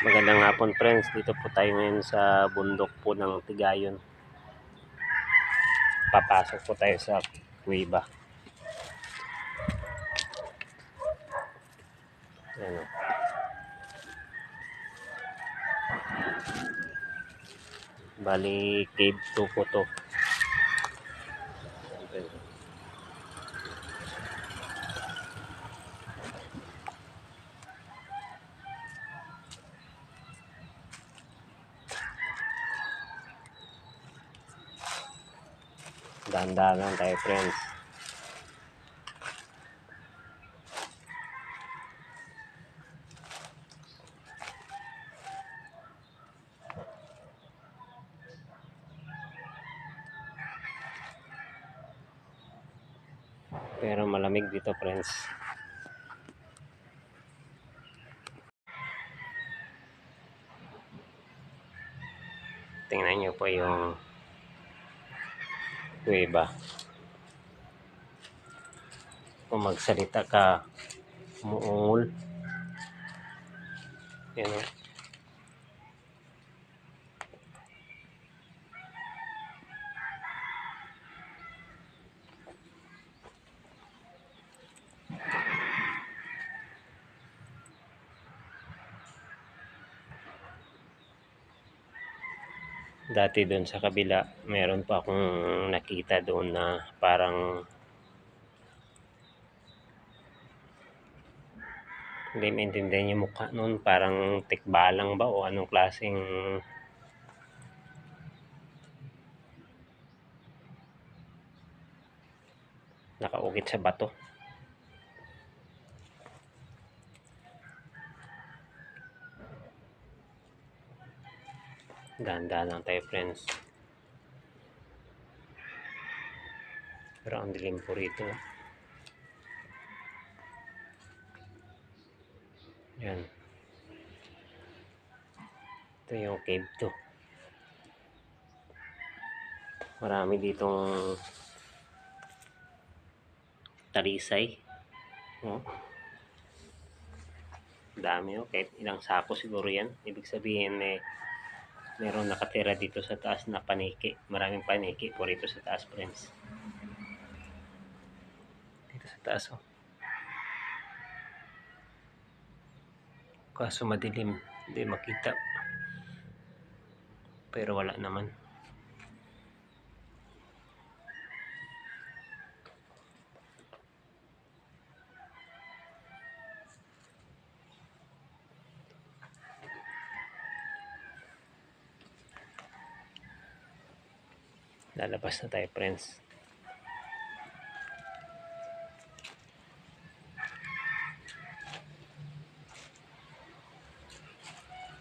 Magandang hapon friends, dito po tayo ngayon sa bundok po ng Tigayon. Papasok po tayo sa kuweba. Ayan o. Bali cave 2 po to. Dahan-dahan lang tayo friends. Pero malamig dito friends. Tingnan nyo po yung kuweba. Kung magsalita ka, umuungol. Yan o. Dati doon sa kabila, meron pa akong nakita doon na parang hindi maintindihan yung mukha noon, parang tikbalang ba o anong klaseng nakaukit sa bato. Dahan-dahan lang tayo friends. Pero ang dilim po rito. Yan. Ito yung cave 2. Marami ditong talisay. Oh. Dami oh. Kahit ilang sako siguro yan. Ibig sabihin meron nakatira dito sa taas na paniki. Maraming paniki po rito sa taas friends. Dito sa taas oh. Kaso madilim, hindi makita. Pero wala naman. Lalabas na tayo friends.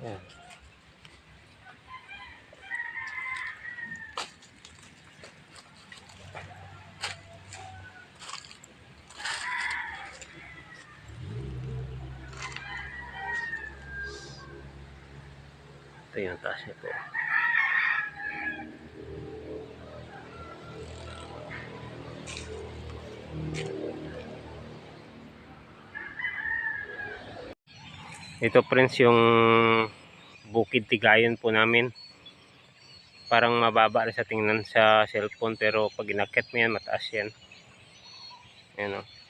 Yan. Ito yung taas nito. Ito friends yung Bukid Tigayon po namin. Parang mababa rin sa tingnan sa cellphone pero pag inakyat mo yan mataas yan. Ayan o.